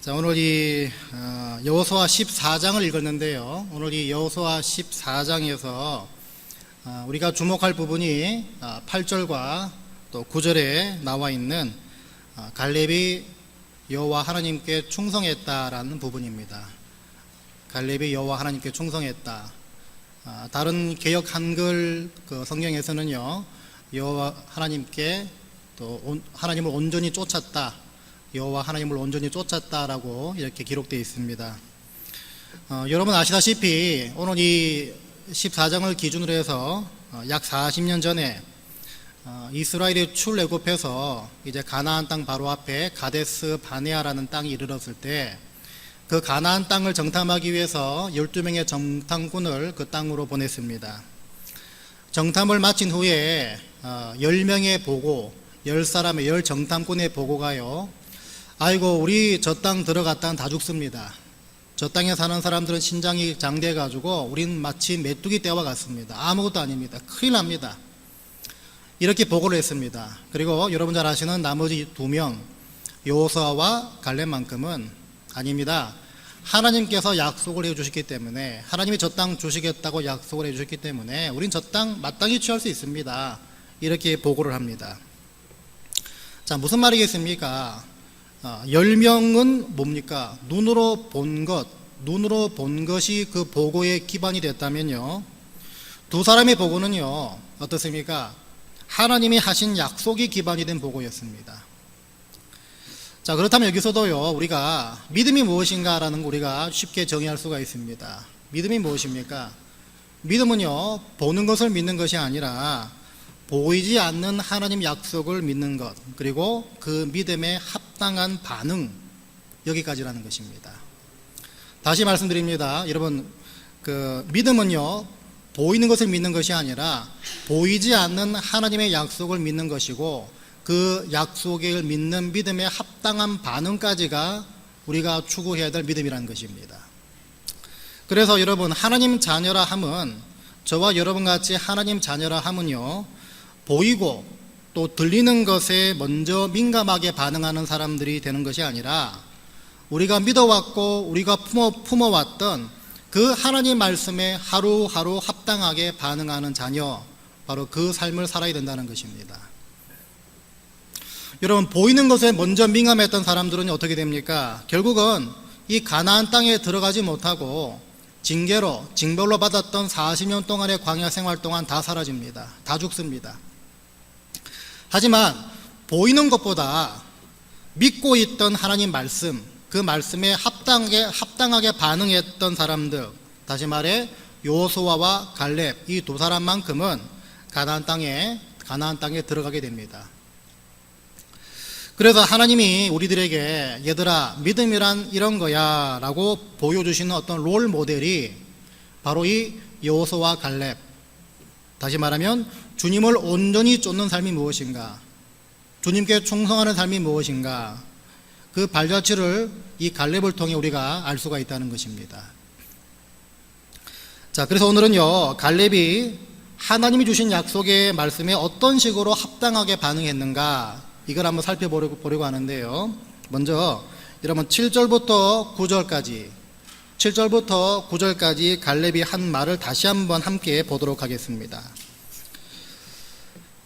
자, 오늘 이 여호수아 14장을 읽었는데요. 오늘 이 여호수아 14장에서 우리가 주목할 부분이 8절과 또 9절에 나와 있는 갈렙이 여호와 하나님께 충성했다라는 부분입니다. 갈렙이 여호와 하나님께 충성했다. 다른 개역 한글 성경에서는요, 여호와 하나님께 또 하나님을 온전히 쫓았다, 여호와 하나님을 온전히 쫓았다라고 이렇게 기록되어 있습니다. 여러분 아시다시피 오늘 이 14장을 기준으로 해서 약 40년 전에 이스라엘이 출애굽해서 이제 가나안 땅 바로 앞에 가데스 바네아라는 땅이 이르렀을 때 그 가나안 땅을 정탐하기 위해서 12명의 정탐꾼을 그 땅으로 보냈습니다. 정탐을 마친 후에 10명의 보고, 10사람의 10정탐꾼의 보고가요, 아이고 우리 저 땅 들어갔다간 다 죽습니다. 저 땅에 사는 사람들은 신장이 장대해가지고 우린 마치 메뚜기 떼와 같습니다. 아무것도 아닙니다. 큰일 납니다. 이렇게 보고를 했습니다. 그리고 여러분 잘 아시는 나머지 2명 여호수아와 갈렙만큼은 아닙니다. 하나님께서 약속을 해주셨기 때문에, 하나님이 저 땅 주시겠다고 약속을 해주셨기 때문에 우린 저 땅 마땅히 취할 수 있습니다. 이렇게 보고를 합니다. 자, 무슨 말이겠습니까? 10명은 뭡니까? 눈으로 본 것이 그 보고의 기반이 됐다면요, 2사람의 보고는요 어떻습니까? 하나님이 하신 약속이 기반이 된 보고였습니다. 자, 그렇다면 여기서도요, 우리가 믿음이 무엇인가라는 거 우리가 쉽게 정의할 수가 있습니다. 믿음이 무엇입니까? 믿음은요, 보는 것을 믿는 것이 아니라 보이지 않는 하나님 약속을 믿는 것, 그리고 그 믿음에 합당한 반응, 여기까지라는 것입니다. 다시 말씀드립니다. 여러분, 믿음은요, 보이는 것을 믿는 것이 아니라 보이지 않는 하나님의 약속을 믿는 것이고, 그 약속을 믿는 믿음에 합당한 반응까지가 우리가 추구해야 될 믿음이라는 것입니다. 그래서 여러분, 하나님 자녀라 함은, 저와 여러분같이 하나님 자녀라 함은요, 보이고 또 들리는 것에 먼저 민감하게 반응하는 사람들이 되는 것이 아니라 우리가 믿어왔고 우리가 품어왔던 그 하나님 말씀에 하루하루 합당하게 반응하는 자녀, 바로 그 삶을 살아야 된다는 것입니다. 여러분, 보이는 것에 먼저 민감했던 사람들은 어떻게 됩니까? 결국은 이 가나안 땅에 들어가지 못하고 징벌로 받았던 40년 동안의 광야 생활 동안 다 사라집니다. 다 죽습니다. 하지만 보이는 것보다 믿고 있던 하나님 말씀, 그 말씀에 합당하게 반응했던 사람들, 다시 말해 여호수아와 갈렙, 이 2사람만큼은 가나안 땅에 들어가게 됩니다. 그래서 하나님이 우리들에게 얘들아, 믿음이란 이런 거야 라고 보여주시는 어떤 롤 모델이 바로 이 여호수아와 갈렙, 다시 말하면 주님을 온전히 쫓는 삶이 무엇인가, 주님께 충성하는 삶이 무엇인가, 그 발자취를 이 갈렙을 통해 우리가 알 수가 있다는 것입니다. 자, 그래서 오늘은요, 갈렙이 하나님이 주신 약속의 말씀에 어떤 식으로 합당하게 반응했는가, 이걸 한번 살펴보려고 하는데요, 먼저 여러분 7절부터 9절까지 갈렙이 한 말을 다시 한번 함께 보도록 하겠습니다.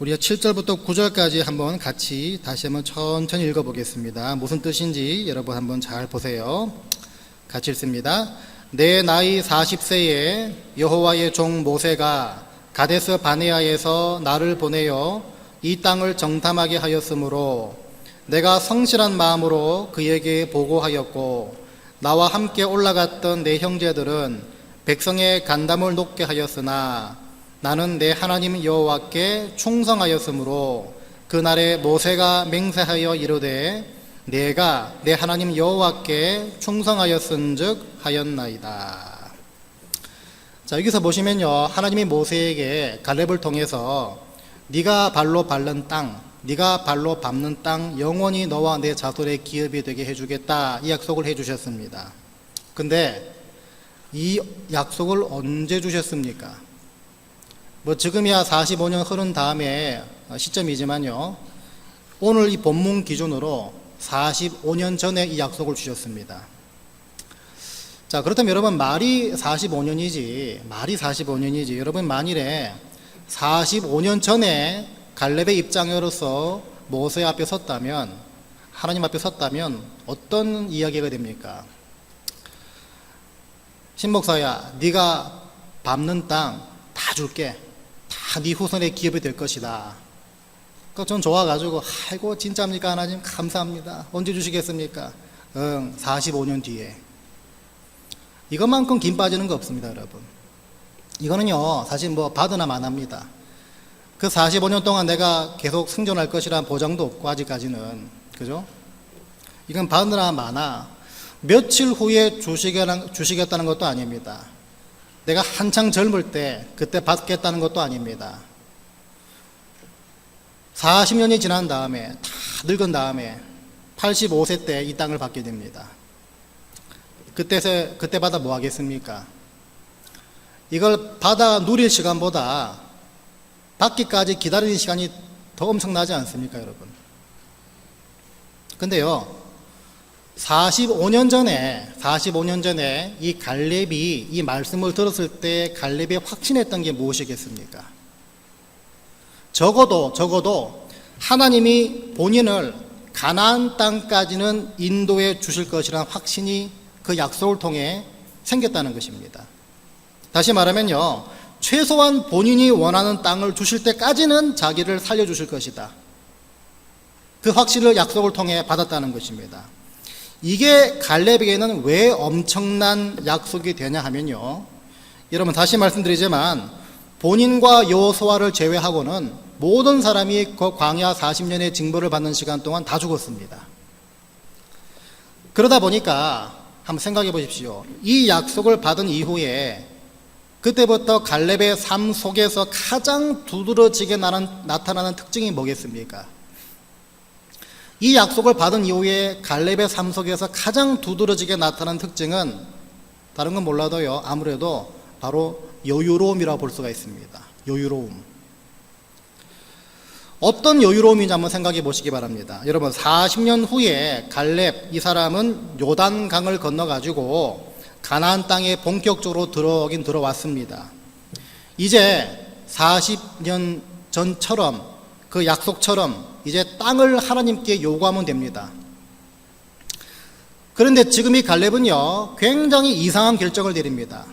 우리가 7절부터 9절까지 한번 같이 다시 한번 천천히 읽어보겠습니다. 무슨 뜻인지 여러분 한번 잘 보세요. 같이 읽습니다. 내 나이 40세에 여호와의 종 모세가 가데스 바네아에서 나를 보내어 이 땅을 정탐하게 하였으므로 내가 성실한 마음으로 그에게 보고하였고, 나와 함께 올라갔던 내 형제들은 백성의 간담을 높게 하였으나 나는 내 하나님 여호와께 충성하였으므로 그날에 모세가 맹세하여 이르되 내가 내 하나님 여호와께 충성하였은즉 하였나이다. 자, 여기서 보시면요, 하나님이 모세에게 갈렙을 통해서 네가 발로 밟는 땅, 네가 발로 밟는 땅 영원히 너와 내 자손의 기업이 되게 해주겠다, 이 약속을 해주셨습니다. 근데 이 약속을 언제 주셨습니까? 지금이야 45년 흐른 다음에 시점이지만요, 오늘 이 본문 기준으로 45년 전에 이 약속을 주셨습니다. 자, 그렇다면 여러분, 말이 45년이지, 여러분 만일에 45년 전에 갈렙의 입장으로서 모세 앞에 섰다면, 하나님 앞에 섰다면 어떤 이야기가 됩니까? 신목사야, 네가 밟는 땅 다 줄게. 다 네 후손의 기업이 될 것이다. 그러니까 전 좋아가지고, 아이고 진짜입니까 하나님, 감사합니다. 언제 주시겠습니까? 45년 뒤에. 이것만큼 김 빠지는 거 없습니다, 여러분. 이거는요, 사실 뭐 받으나 마나입니다. 그 45년 동안 내가 계속 생존할 것이라는 보장도 없고, 아직까지는. 그죠? 이건 받으나 마나, 며칠 후에 주시겠다는 것도 아닙니다. 내가 한창 젊을 때, 그때 받겠다는 것도 아닙니다. 40년이 지난 다음에, 다 늙은 다음에, 85세 때 이 땅을 받게 됩니다. 그때 받아 뭐 하겠습니까? 이걸 받아 누릴 시간보다 받기까지 기다리는 시간이 더 엄청나지 않습니까, 여러분? 근데요, 45년 전에 이 갈렙이 이 말씀을 들었을 때 갈렙이 확신했던 게 무엇이겠습니까? 적어도 하나님이 본인을 가나안 땅까지는 인도해 주실 것이라는 확신이 그 약속을 통해 생겼다는 것입니다. 다시 말하면요, 최소한 본인이 원하는 땅을 주실 때까지는 자기를 살려주실 것이다. 그 확신을 약속을 통해 받았다는 것입니다. 이게 갈렙에게는 왜 엄청난 약속이 되냐 하면요, 여러분 다시 말씀드리지만 본인과 여호수아를 제외하고는 모든 사람이 그 광야 40년의 징벌을 받는 시간 동안 다 죽었습니다. 그러다 보니까 한번 생각해 보십시오. 이 약속을 받은 이후에 그때부터 갈렙의 삶 속에서 가장 두드러지게 나타나는 특징이 뭐겠습니까? 이 약속을 받은 이후에 갈렙의 삶 속에서 가장 두드러지게 나타나는 특징은 다른 건 몰라도요, 아무래도 바로 여유로움이라고 볼 수가 있습니다. 여유로움. 어떤 여유로움인지 한번 생각해 보시기 바랍니다. 여러분, 40년 후에 갈렙, 이 사람은 요단강을 건너가지고 가나안 땅에 본격적으로 들어왔습니다. 이제 40년 전처럼, 그 약속처럼 이제 땅을 하나님께 요구하면 됩니다. 그런데 지금 이 갈렙은요, 굉장히 이상한 결정을 내립니다.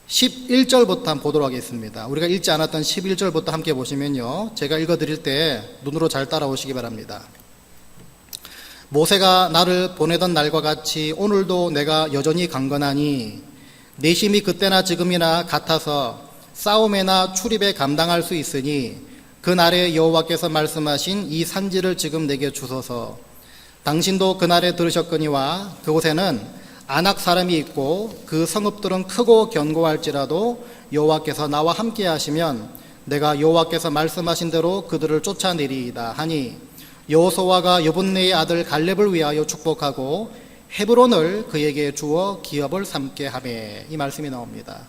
11절부터 한번 보도록 하겠습니다. 우리가 읽지 않았던 11절부터 함께 보시면요, 제가 읽어드릴 때 눈으로 잘 따라오시기 바랍니다. 모세가 나를 보내던 날과 같이 오늘도 내가 여전히 강건하니 내 힘이 그때나 지금이나 같아서 싸움에나 출입에 감당할 수 있으니 그날에 여호와께서 말씀하신 이 산지를 지금 내게 주소서. 당신도 그날에 들으셨거니와 그곳에는 아낙 사람이 있고 그 성읍들은 크고 견고할지라도 여호와께서 나와 함께 하시면 내가 여호와께서 말씀하신 대로 그들을 쫓아내리이다 하니 여호수아가 여분네의 아들 갈렙을 위하여 축복하고 헤브론을 그에게 주어 기업을 삼게 하매, 이 말씀이 나옵니다.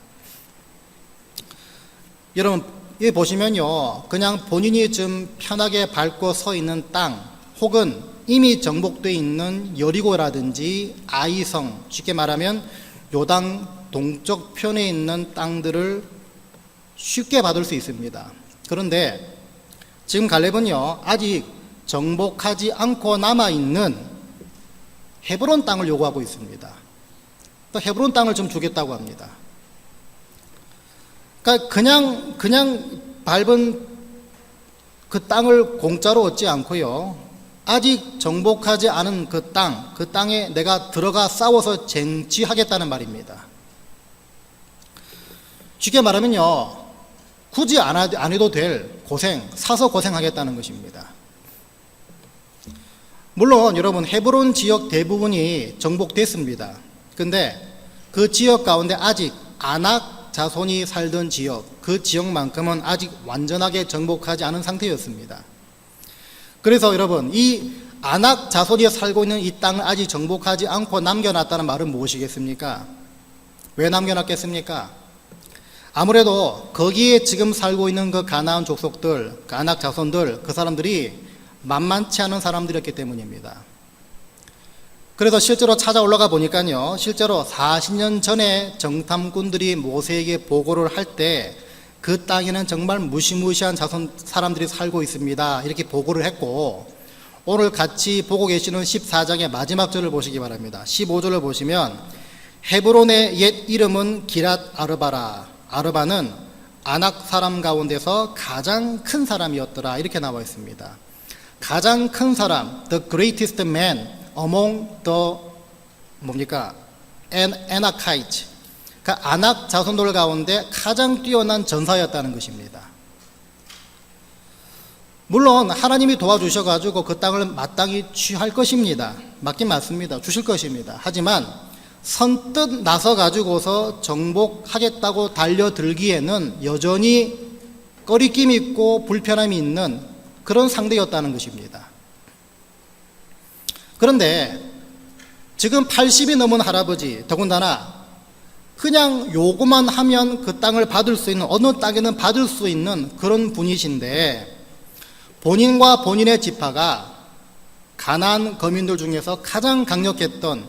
여러분, 여기 보시면요, 그냥 본인이 좀 편하게 밟고 서 있는 땅, 혹은 이미 정복되어 있는 여리고라든지 아이성, 쉽게 말하면 요단 동쪽 편에 있는 땅들을 쉽게 받을 수 있습니다. 그런데 지금 갈렙은요, 아직 정복하지 않고 남아있는 헤브론 땅을 요구하고 있습니다. 또 헤브론 땅을 좀 주겠다고 합니다. 그러니까 그냥 밟은 그 땅을 공짜로 얻지 않고요, 아직 정복하지 않은 그 땅에 내가 들어가 싸워서 쟁취하겠다는 말입니다. 쉽게 말하면요, 굳이 안 해도 될 사서 고생하겠다는 것입니다. 물론 여러분, 헤브론 지역 대부분이 정복됐습니다. 근데 그 지역 가운데 아직 아낙 자손이 살던 지역, 그 지역만큼은 아직 완전하게 정복하지 않은 상태였습니다. 그래서 여러분, 이 아낙 자손이 살고 있는 이 땅을 아직 정복하지 않고 남겨놨다는 말은 무엇이겠습니까? 왜 남겨놨겠습니까? 아무래도 거기에 지금 살고 있는 그 가나안 족속들, 그 아낙 자손들, 그 사람들이 만만치 않은 사람들이었기 때문입니다. 그래서 실제로 찾아 올라가 보니까요, 실제로 40년 전에 정탐꾼들이 모세에게 보고를 할 때 그 땅에는 정말 무시무시한 사람들이 살고 있습니다, 이렇게 보고를 했고, 오늘 같이 보고 계시는 14장의 마지막 절을 보시기 바랍니다. 15절을 보시면 헤브론의 옛 이름은 기랏 아르바라, 아르바는 아낙 사람 가운데서 가장 큰 사람이었더라, 이렇게 나와 있습니다. 가장 큰 사람, the greatest man among the Anakites, 그러니까 아낙 자손들 가운데 가장 뛰어난 전사였다는 것입니다. 물론 하나님이 도와주셔가지고 그 땅을 마땅히 취할 것입니다. 맞긴 맞습니다. 주실 것입니다. 하지만 선뜻 나서가지고서 정복하겠다고 달려들기에는 여전히 꺼리낌이 있고 불편함이 있는 그런 상대였다는 것입니다. 그런데 지금 80이 넘은 할아버지, 더군다나 그냥 요구만 하면 그 땅을 받을 수 있는, 어느 땅에는 받을 수 있는 그런 분이신데, 본인과 본인의 지파가 가나안 거민들 중에서 가장 강력했던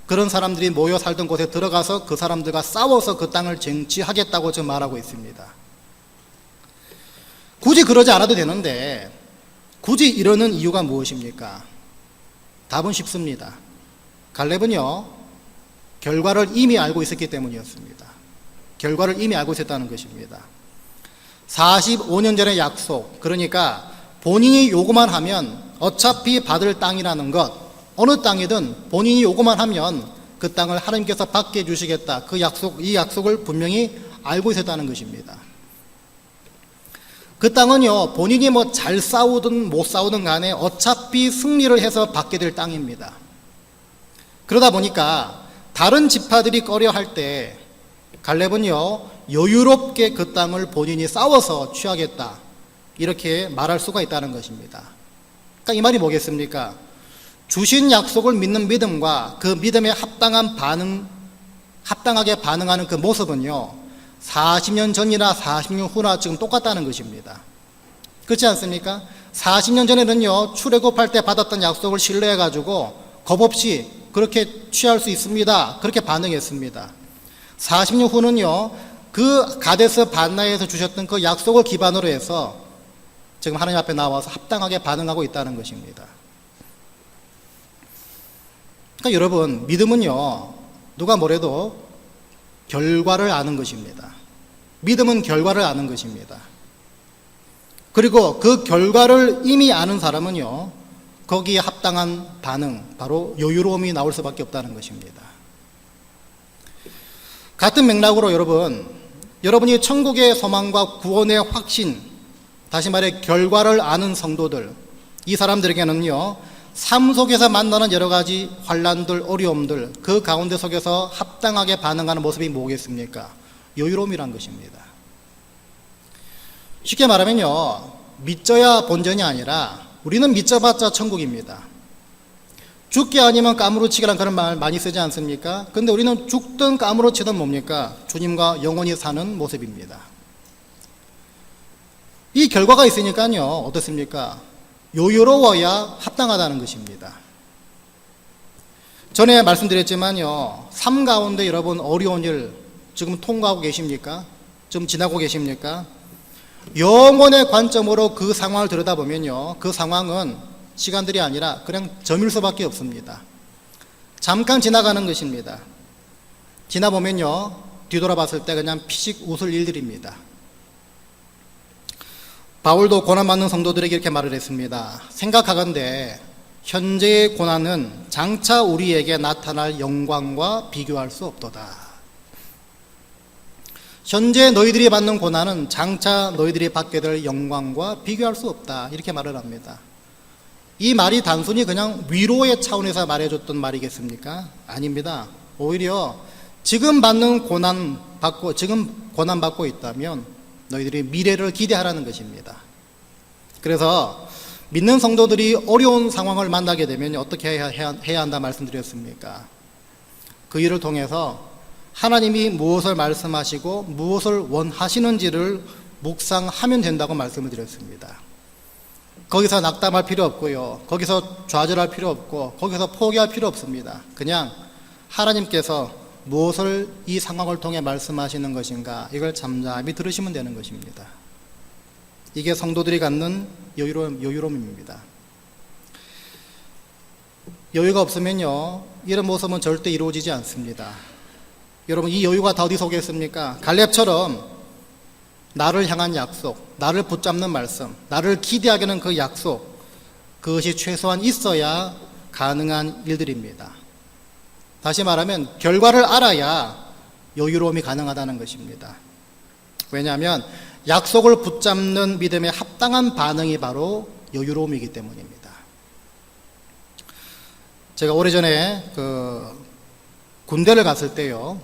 그런 사람들이 모여 살던 곳에 들어가서 그 사람들과 싸워서 그 땅을 쟁취하겠다고 지금 말하고 있습니다. 굳이 그러지 않아도 되는데 굳이 이러는 이유가 무엇입니까? 답은 쉽습니다. 갈렙은요, 결과를 이미 알고 있었기 때문이었습니다. 결과를 이미 알고 있었다는 것입니다. 45년 전의 약속, 그러니까 본인이 요구만 하면 어차피 받을 땅이라는 것, 어느 땅이든 본인이 요구만 하면 그 땅을 하나님께서 받게 해주시겠다, 이 약속을 분명히 알고 있었다는 것입니다. 그 땅은요, 본인이 잘 싸우든 못 싸우든 간에 어차피 승리를 해서 받게 될 땅입니다. 그러다 보니까 다른 지파들이 꺼려할 때 갈렙은요, 여유롭게 그 땅을 본인이 싸워서 취하겠다, 이렇게 말할 수가 있다는 것입니다. 그러니까 이 말이 뭐겠습니까? 주신 약속을 믿는 믿음과 그 믿음에 합당하게 반응하는 그 모습은요, 40년 전이나 40년 후나 지금 똑같다는 것입니다. 그렇지 않습니까? 40년 전에는요, 출애굽할 때 받았던 약속을 신뢰해가지고 겁없이 그렇게 취할 수 있습니다, 그렇게 반응했습니다. 40년 후는요, 그 가데스 반나에서 주셨던 그 약속을 기반으로 해서 지금 하나님 앞에 나와서 합당하게 반응하고 있다는 것입니다. 그러니까 여러분, 믿음은요, 누가 뭐래도 결과를 아는 것입니다. 믿음은 결과를 아는 것입니다. 그리고 그 결과를 이미 아는 사람은요, 거기에 합당한 반응, 바로 여유로움이 나올 수밖에 없다는 것입니다. 같은 맥락으로 여러분이 천국의 소망과 구원의 확신, 다시 말해 결과를 아는 성도들, 이 사람들에게는요, 삶 속에서 만나는 여러 가지 환난들, 어려움들, 그 가운데 속에서 합당하게 반응하는 모습이 뭐겠습니까? 여유로움이란 것입니다. 쉽게 말하면요, 믿져야 본전이 아니라 우리는 믿져봤자 천국입니다. 죽기 아니면 까무러치기란 그런 말 많이 쓰지 않습니까? 근데 우리는 죽든 까무러치든 뭡니까? 주님과 영원히 사는 모습입니다. 이 결과가 있으니까요, 어떻습니까? 여유로워야 합당하다는 것입니다. 전에 말씀드렸지만요, 삶 가운데 여러분 어려운 일 지금 통과하고 계십니까? 좀 지나고 계십니까? 영혼의 관점으로 그 상황을 들여다보면요, 그 상황은 시간들이 아니라 그냥 점일 수밖에 없습니다. 잠깐 지나가는 것입니다. 지나보면요, 뒤돌아봤을 때 그냥 피식 웃을 일들입니다. 바울도 고난받는 성도들에게 이렇게 말을 했습니다. 생각하건대 현재의 고난은 장차 우리에게 나타날 영광과 비교할 수 없도다. 현재 너희들이 받는 고난은 장차 너희들이 받게 될 영광과 비교할 수 없다, 이렇게 말을 합니다. 이 말이 단순히 그냥 위로의 차원에서 말해줬던 말이겠습니까? 아닙니다. 오히려 지금 고난받고 있다면 너희들이 미래를 기대하라는 것입니다. 그래서 믿는 성도들이 어려운 상황을 만나게 되면 어떻게 해야 한다 말씀드렸습니까? 그 일을 통해서 하나님이 무엇을 말씀하시고 무엇을 원하시는지를 묵상하면 된다고 말씀을 드렸습니다. 거기서 낙담할 필요 없고요. 거기서 좌절할 필요 없고 거기서 포기할 필요 없습니다. 그냥 하나님께서 무엇을 이 상황을 통해 말씀하시는 것인가 이걸 잠잠히 들으시면 되는 것입니다. 이게 성도들이 갖는 여유로움입니다. 여유가 없으면요 이런 모습은 절대 이루어지지 않습니다. 여러분 이 여유가 다 어디 속에 있습니까? 갈렙처럼 나를 향한 약속, 나를 붙잡는 말씀, 나를 기대하게 하는 그 약속, 그것이 최소한 있어야 가능한 일들입니다. 다시 말하면 결과를 알아야 여유로움이 가능하다는 것입니다. 왜냐하면 약속을 붙잡는 믿음에 합당한 반응이 바로 여유로움이기 때문입니다. 제가 오래전에 군대를 갔을 때요,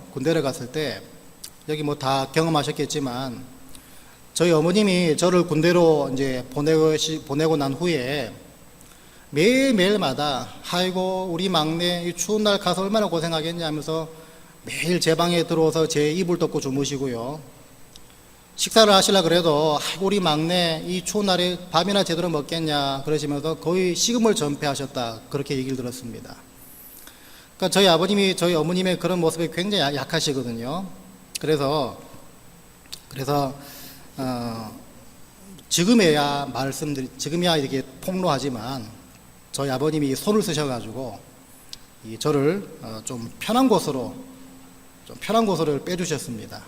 여기 뭐 다 경험하셨겠지만 저희 어머님이 저를 군대로 이제 보내고 난 후에 매일매일마다 아이고 우리 막내 이 추운 날 가서 얼마나 고생하겠냐 하면서 매일 제 방에 들어와서 제 이불 덮고 주무시고요. 식사를 하시려 그래도 아이고 우리 막내 이 추운 날에 밥이나 제대로 먹겠냐 그러시면서 거의 식음을 전폐하셨다 그렇게 얘기를 들었습니다. 그러니까 저희 아버님이 저희 어머님의 그런 모습이 굉장히 약하시거든요. 그래서 지금이야 이렇게 폭로하지만 저희 아버님이 손을 쓰셔가지고 저를 좀 편한 곳으로 빼주셨습니다.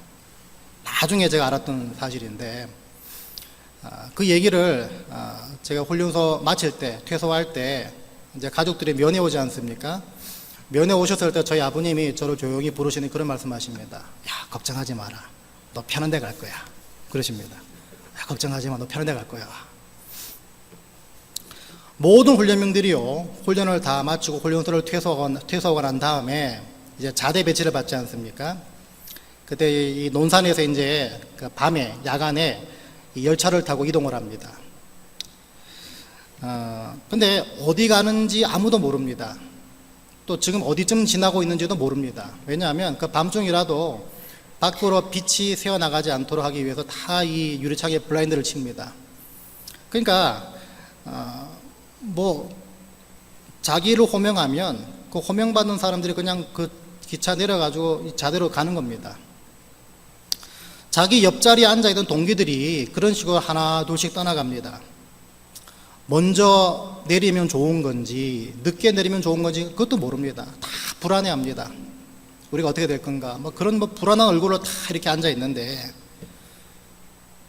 나중에 제가 알았던 사실인데 그 얘기를 제가 훈련소 마칠 때 퇴소할 때 이제 가족들이 면회 오지 않습니까? 면회 오셨을 때 저희 아버님이 저를 조용히 부르시는 그런 말씀하십니다. 야 걱정하지 마라. 너 편한 데 갈 거야. 그러십니다. 야, 걱정하지 마. 너 편한 데 갈 거야. 모든 훈련병들이요 훈련을 다 마치고 훈련소를 퇴소하고 난 다음에 이제 자대 배치를 받지 않습니까? 그때 이 논산에서 이제 그 밤에 야간에 이 열차를 타고 이동을 합니다. 근데 어디 가는지 아무도 모릅니다. 또 지금 어디쯤 지나고 있는지도 모릅니다. 왜냐하면 그 밤중이라도 밖으로 빛이 새어나가지 않도록 하기 위해서 다 이 유리창에 블라인드를 칩니다. 그러니까 뭐 자기를 호명하면 그 호명받는 사람들이 그냥 그 기차 내려가지고 자대로 가는 겁니다. 자기 옆자리에 앉아있던 동기들이 그런 식으로 하나 둘씩 떠나갑니다. 먼저 내리면 좋은 건지 늦게 내리면 좋은 건지 그것도 모릅니다. 다 불안해합니다. 우리가 어떻게 될 건가 뭐 그런 불안한 얼굴로 다 이렇게 앉아있는데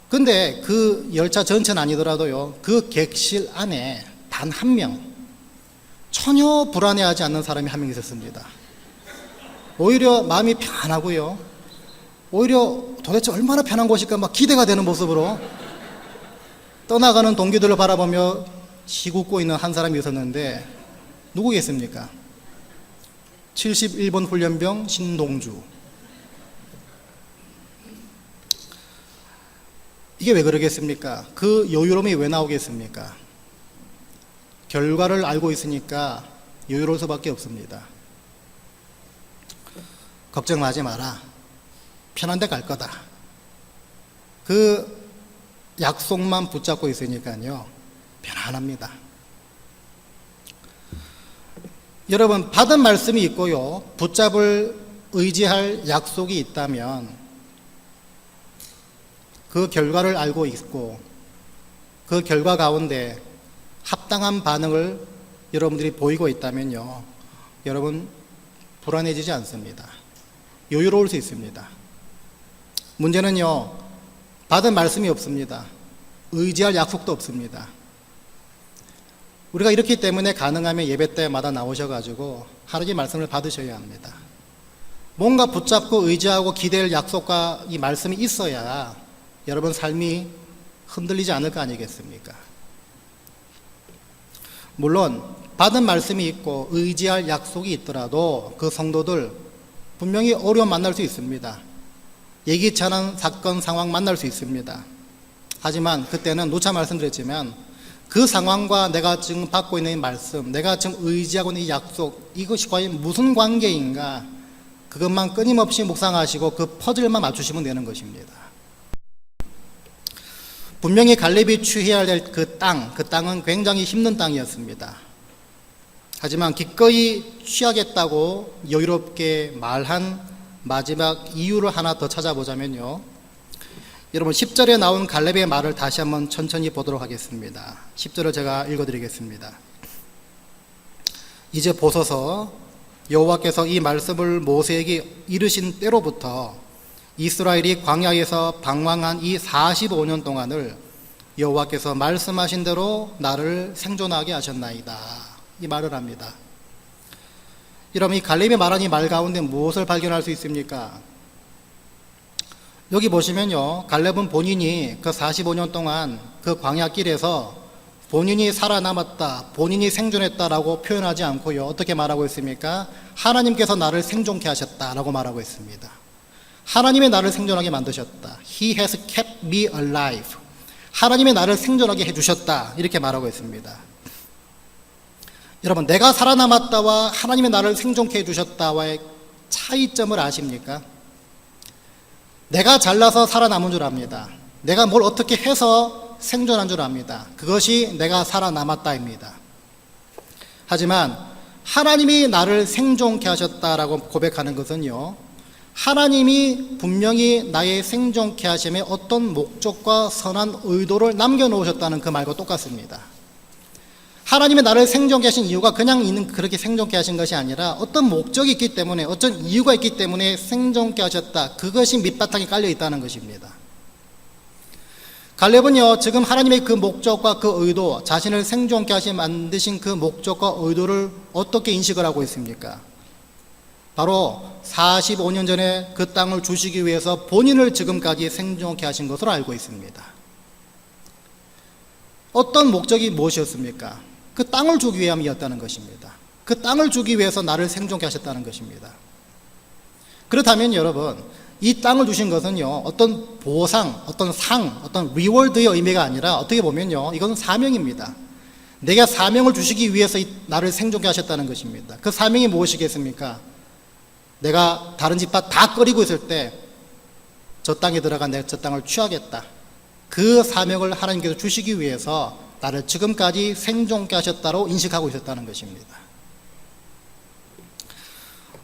근데 그 열차 전체는 아니더라도요 그 객실 안에 단 한 명 전혀 불안해하지 않는 사람이 한 명 있었습니다. 오히려 마음이 편하고요 오히려 도대체 얼마나 편한 곳일까 막 기대가 되는 모습으로 떠나가는 동기들을 바라보며 시웃고 있는 한 사람이 있었는데 누구겠습니까? 71번 훈련병 신동주. 이게 왜 그러겠습니까? 그 여유로움이 왜 나오겠습니까? 결과를 알고 있으니까 여유로울 수밖에 없습니다. 걱정하지 마라. 편한 데 갈 거다. 그 약속만 붙잡고 있으니까요 편안합니다. 여러분 받은 말씀이 있고요 붙잡을 의지할 약속이 있다면 그 결과를 알고 있고 그 결과 가운데 합당한 반응을 여러분들이 보이고 있다면요 여러분 불안해지지 않습니다. 여유로울 수 있습니다. 문제는요 받은 말씀이 없습니다. 의지할 약속도 없습니다. 우리가 이렇기 때문에 가능하면 예배 때마다 나오셔가지고 하나님의 말씀을 받으셔야 합니다. 뭔가 붙잡고 의지하고 기댈 약속과 이 말씀이 있어야 여러분 삶이 흔들리지 않을 거 아니겠습니까? 물론 받은 말씀이 있고 의지할 약속이 있더라도 그 성도들 분명히 어려움 만날 수 있습니다. 예기치 않은 사건 상황 만날 수 있습니다. 하지만 그때는 누차 말씀드렸지만 그 상황과 내가 지금 받고 있는 말씀, 내가 지금 의지하고 있는 이 약속, 이것이 과연 무슨 관계인가 그것만 끊임없이 묵상하시고 그 퍼즐만 맞추시면 되는 것입니다. 분명히 갈렙이 취해야 될 그 땅은 굉장히 힘든 땅이었습니다. 하지만 기꺼이 취하겠다고 여유롭게 말한 마지막 이유를 하나 더 찾아보자면요, 여러분 10절에 나온 갈렙의 말을 다시 한번 천천히 보도록 하겠습니다. 10절을 제가 읽어드리겠습니다. 이제 보소서, 여호와께서 이 말씀을 모세에게 이르신 때로부터 이스라엘이 광야에서 방황한 이 45년 동안을 여호와께서 말씀하신 대로 나를 생존하게 하셨나이다. 이 말을 합니다. 여러분, 이 갈렙이 말한 이 말 가운데 무엇을 발견할 수 있습니까? 여기 보시면요, 갈렙은 본인이 그 45년 동안 그 광야길에서 본인이 살아남았다, 본인이 생존했다라고 표현하지 않고요, 어떻게 말하고 있습니까? 하나님께서 나를 생존케 하셨다라고 말하고 있습니다. 하나님이 나를 생존하게 만드셨다. He has kept me alive. 하나님이 나를 생존하게 해주셨다, 이렇게 말하고 있습니다. 여러분, 내가 살아남았다와 하나님이 나를 생존케 해주셨다와의 차이점을 아십니까? 내가 잘나서 살아남은 줄 압니다. 내가 뭘 어떻게 해서 생존한 줄 압니다. 그것이 내가 살아남았다입니다. 하지만 하나님이 나를 생존케 하셨다라고 고백하는 것은요, 하나님이 분명히 나의 생존케 하심에 어떤 목적과 선한 의도를 남겨놓으셨다는 그 말과 똑같습니다. 하나님이 나를 생존케 하신 이유가 그냥 그렇게 생존케 하신 것이 아니라 어떤 목적이 있기 때문에, 어떤 이유가 있기 때문에 생존케 하셨다. 그것이 밑바탕에 깔려 있다는 것입니다. 갈렙은요, 지금 하나님의 그 목적과 그 의도, 자신을 생존케 하시 만드신 그 목적과 의도를 어떻게 인식을 하고 있습니까? 바로 45년 전에 그 땅을 주시기 위해서 본인을 지금까지 생존케 하신 것으로 알고 있습니다. 어떤 목적이 무엇이었습니까? 그 땅을 주기 위함이었다는 것입니다. 그 땅을 주기 위해서 나를 생존케 하셨다는 것입니다. 그렇다면 여러분, 이 땅을 주신 것은요, 어떤 보상, 어떤 상, 어떤 리워드의 의미가 아니라 어떻게 보면요, 이건 사명입니다. 내가 사명을 주시기 위해서 나를 생존케 하셨다는 것입니다. 그 사명이 무엇이겠습니까? 내가 다른 집밭 다 끓이고 있을 때 저 땅에 들어가 내가 저 땅을 취하겠다. 그 사명을 하나님께서 주시기 위해서 나를 지금까지 생존케 하셨다고 인식하고 있었다는 것입니다.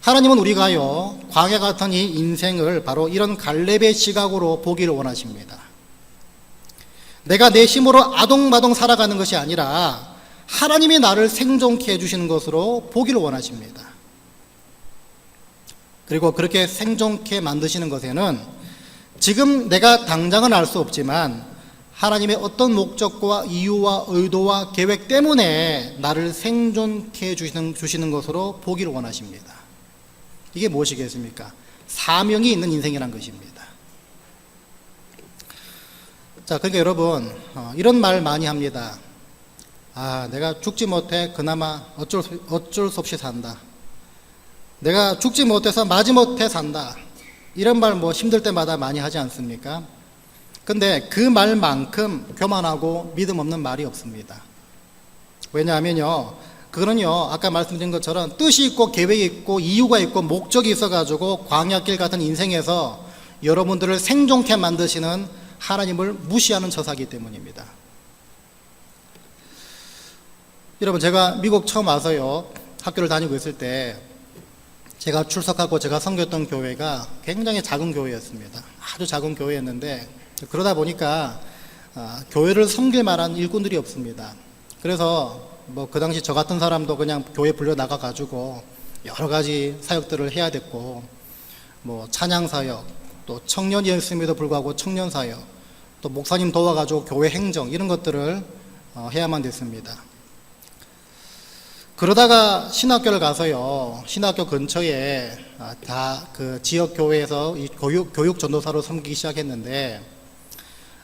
하나님은 우리가요, 광야 같은 이 인생을 바로 이런 갈렙의 시각으로 보기를 원하십니다. 내가 내 힘으로 아동바동 살아가는 것이 아니라 하나님이 나를 생존케 해주시는 것으로 보기를 원하십니다. 그리고 그렇게 생존케 만드시는 것에는 지금 내가 당장은 알 수 없지만 하나님의 어떤 목적과 이유와 의도와 계획 때문에 나를 생존케 주시는 것으로 보기를 원하십니다. 이게 무엇이겠습니까? 사명이 있는 인생이란 것입니다. 자, 그러니까 여러분, 이런 말 많이 합니다. 내가 죽지 못해 그나마 어쩔 수 없이 산다. 내가 죽지 못해서 마지못해 산다. 이런 말 힘들 때마다 많이 하지 않습니까? 근데 그 말만큼 교만하고 믿음 없는 말이 없습니다. 왜냐하면요, 그거는요, 아까 말씀드린 것처럼 뜻이 있고 계획이 있고 이유가 있고 목적이 있어가지고 광야길 같은 인생에서 여러분들을 생존케 만드시는 하나님을 무시하는 처사이기 때문입니다. 여러분, 제가 미국 처음 와서요, 학교를 다니고 있을 때 제가 출석하고 제가 섬겼던 교회가 굉장히 작은 교회였습니다. 아주 작은 교회였는데 그러다 보니까 교회를 섬길 만한 일꾼들이 없습니다. 그래서 그 당시 저 같은 사람도 그냥 교회 불려 나가가지고 여러 가지 사역들을 해야 됐고, 찬양 사역, 또 청년이었음에도 불구하고 청년 사역, 또 목사님 도와가지고 교회 행정 이런 것들을 해야만 됐습니다. 그러다가 신학교를 가서요, 신학교 근처에 다 그 지역 교회에서 이 교육 전도사로 섬기기 시작했는데,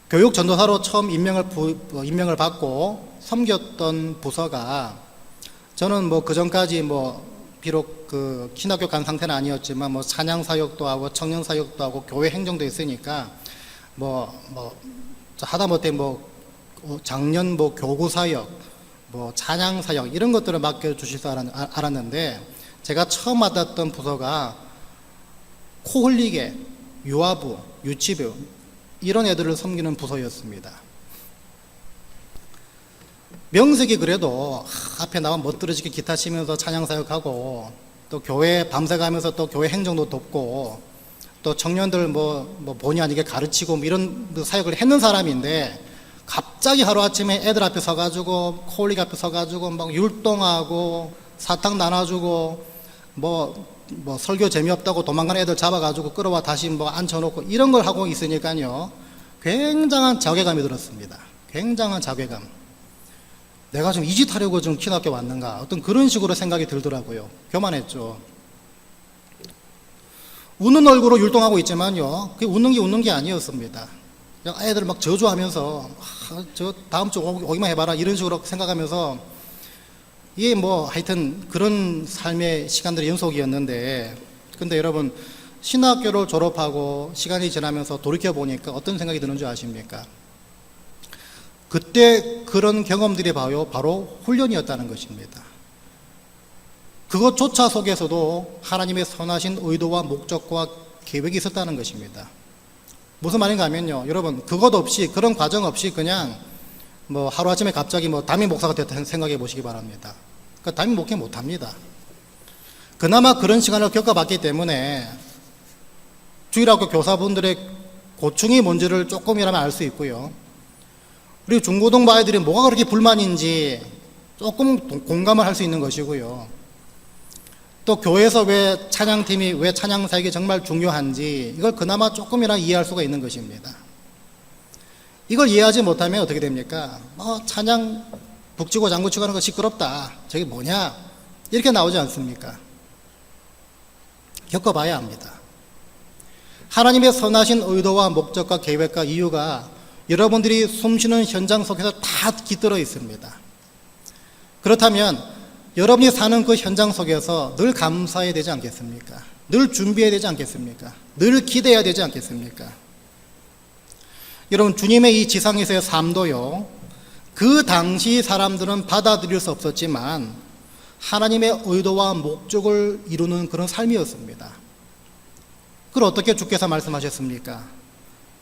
교육 전도사로 처음 임명을 받고 섬겼던 부서가, 저는 그 전까지 비록 그 신학교 간 상태는 아니었지만 찬양 사역도 하고 청년 사역도 하고 교회 행정도 있으니까 하다못해 작년 교구 사역, 찬양 사역 이런 것들을 맡겨주실 줄 알았는데, 제가 처음 맡았던 부서가 코 흘리게 유아부, 유치부 이런 애들을 섬기는 부서였습니다. 명색이 그래도 앞에 나와 멋들어지게 기타 치면서 찬양 사역하고 또 교회 밤새 가면서 또 교회 행정도 돕고 또 청년들 뭐 본의 아니게 가르치고 뭐 이런 사역을 했는 사람인데 갑자기 하루아침에 애들 앞에 서가지고 콜릭 앞에 서가지고 막 율동하고 사탕 나눠주고 뭐 설교 재미없다고 도망가는 애들 잡아가지고 끌어와 다시 뭐 앉혀놓고 이런 걸 하고 있으니까요, 굉장한 자괴감이 들었습니다. 굉장한 자괴감. 내가 좀 이 짓 하려고 좀 키노학교 왔는가, 어떤 그런 식으로 생각이 들더라고요. 교만했죠. 웃는 얼굴로 율동하고 있지만요, 그게 웃는 게 아니었습니다. 그냥 애들 막 저주하면서 저 다음 주 오기만 해봐라 이런 식으로 생각하면서, 이게 뭐 하여튼 그런 삶의 시간들의 연속이었는데, 근데 여러분 신학교를 졸업하고 시간이 지나면서 돌이켜 보니까 어떤 생각이 드는 줄 아십니까? 그때 그런 경험들이 바로 훈련이었다는 것입니다. 그것조차 속에서도 하나님의 선하신 의도와 목적과 계획이 있었다는 것입니다. 무슨 말인가 하면요, 여러분 그것 없이, 그런 과정 없이 그냥 뭐 하루아침에 갑자기 뭐 담임 목사가 됐다 생각해 보시기 바랍니다. 그러니까 담임 목회 못합니다. 그나마 그런 시간을 겪어봤기 때문에 주일학교 교사분들의 고충이 뭔지를 조금이라면 알 수 있고요, 그리고 중고등부 아이들이 뭐가 그렇게 불만인지 조금 공감을 할 수 있는 것이고요, 또 교회에서 왜 찬양팀이, 왜 찬양사역이 정말 중요한지 이걸 그나마 조금이나 이해할 수가 있는 것입니다. 이걸 이해하지 못하면 어떻게 됩니까? 찬양 북치고 장구치고 하는 거 시끄럽다, 저게 뭐냐, 이렇게 나오지 않습니까? 겪어봐야 합니다. 하나님의 선하신 의도와 목적과 계획과 이유가 여러분들이 숨쉬는 현장 속에서 다 깃들어 있습니다. 그렇다면 여러분이 사는 그 현장 속에서 늘 감사해야 되지 않겠습니까? 늘 준비해야 되지 않겠습니까? 늘 기대해야 되지 않겠습니까? 여러분, 주님의 이 지상에서의 삶도요, 그 당시 사람들은 받아들일 수 없었지만 하나님의 의도와 목적을 이루는 그런 삶이었습니다. 그걸 어떻게 주께서 말씀하셨습니까?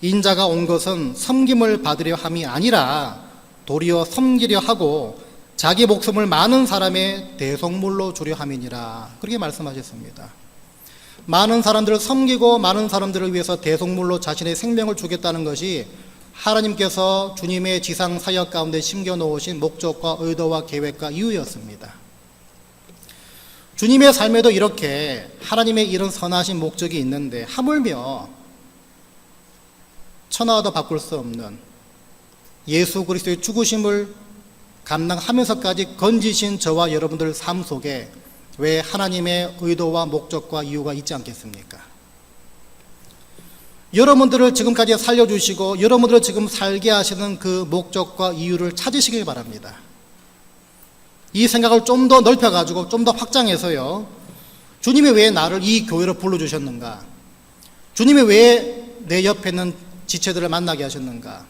인자가 온 것은 섬김을 받으려 함이 아니라 도리어 섬기려 하고 자기 목숨을 많은 사람의 대속물로 주려 함이니라, 그렇게 말씀하셨습니다. 많은 사람들을 섬기고 많은 사람들을 위해서 대속물로 자신의 생명을 주겠다는 것이 하나님께서 주님의 지상 사역 가운데 심겨놓으신 목적과 의도와 계획과 이유였습니다. 주님의 삶에도 이렇게 하나님의 이런 선하신 목적이 있는데, 하물며 천하와도 바꿀 수 없는 예수 그리스도의 죽으심을 감당하면서까지 건지신 저와 여러분들 삶 속에 왜 하나님의 의도와 목적과 이유가 있지 않겠습니까? 여러분들을 지금까지 살려주시고 여러분들을 지금 살게 하시는 그 목적과 이유를 찾으시길 바랍니다. 이 생각을 좀 더 넓혀가지고 좀 더 확장해서요, 주님이 왜 나를 이 교회로 불러주셨는가? 주님이 왜 내 옆에 있는 지체들을 만나게 하셨는가?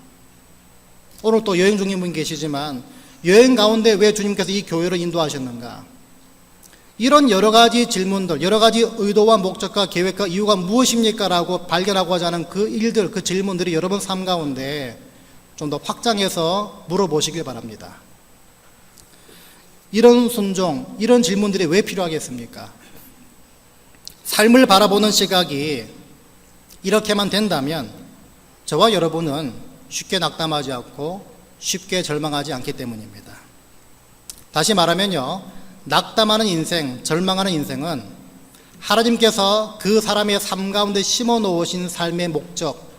오늘 또 여행 중인 분 계시지만 여행 가운데 왜 주님께서 이 교회를 인도하셨는가? 이런 여러 가지 질문들, 여러 가지 의도와 목적과 계획과 이유가 무엇입니까? 라고 발견하고 하자는 그 일들, 그 질문들이 여러분 삶 가운데 좀 더 확장해서 물어보시길 바랍니다. 이런 순종, 이런 질문들이 왜 필요하겠습니까? 삶을 바라보는 시각이 이렇게만 된다면 저와 여러분은 쉽게 낙담하지 않고 쉽게 절망하지 않기 때문입니다. 다시 말하면요, 낙담하는 인생, 절망하는 인생은 하나님께서 그 사람의 삶 가운데 심어 놓으신 삶의 목적,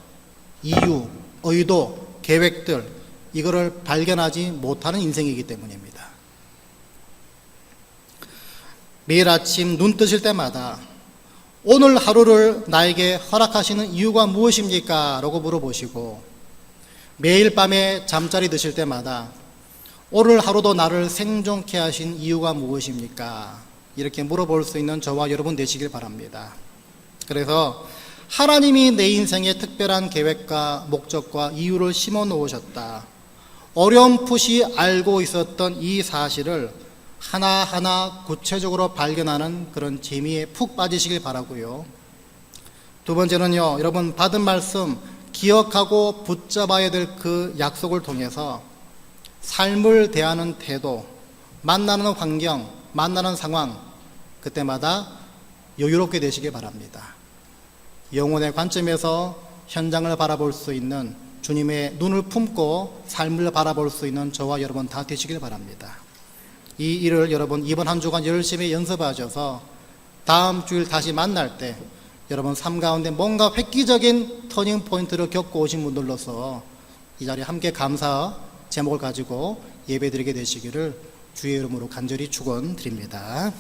이유, 의도, 계획들, 이거를 발견하지 못하는 인생이기 때문입니다. 매일 아침 눈 뜨실 때마다 오늘 하루를 나에게 허락하시는 이유가 무엇입니까? 라고 물어보시고, 매일 밤에 잠자리 드실 때마다 오늘 하루도 나를 생존케 하신 이유가 무엇입니까? 이렇게 물어볼 수 있는 저와 여러분 되시길 바랍니다. 그래서 하나님이 내 인생에 특별한 계획과 목적과 이유를 심어 놓으셨다, 어렴풋이 알고 있었던 이 사실을 하나하나 구체적으로 발견하는 그런 재미에 푹 빠지시길 바라고요. 두 번째는요, 여러분 받은 말씀 기억하고 붙잡아야 될 그 약속을 통해서 삶을 대하는 태도, 만나는 환경, 만나는 상황, 그때마다 여유롭게 되시길 바랍니다. 영혼의 관점에서 현장을 바라볼 수 있는, 주님의 눈을 품고 삶을 바라볼 수 있는 저와 여러분 다 되시길 바랍니다. 이 일을 여러분 이번 한 주간 열심히 연습하셔서 다음 주일 다시 만날 때 여러분 삶 가운데 뭔가 획기적인 터닝 포인트를 겪고 오신 분들로서 이 자리에 함께 감사 제목을 가지고 예배드리게 되시기를 주의 이름으로 간절히 축원드립니다.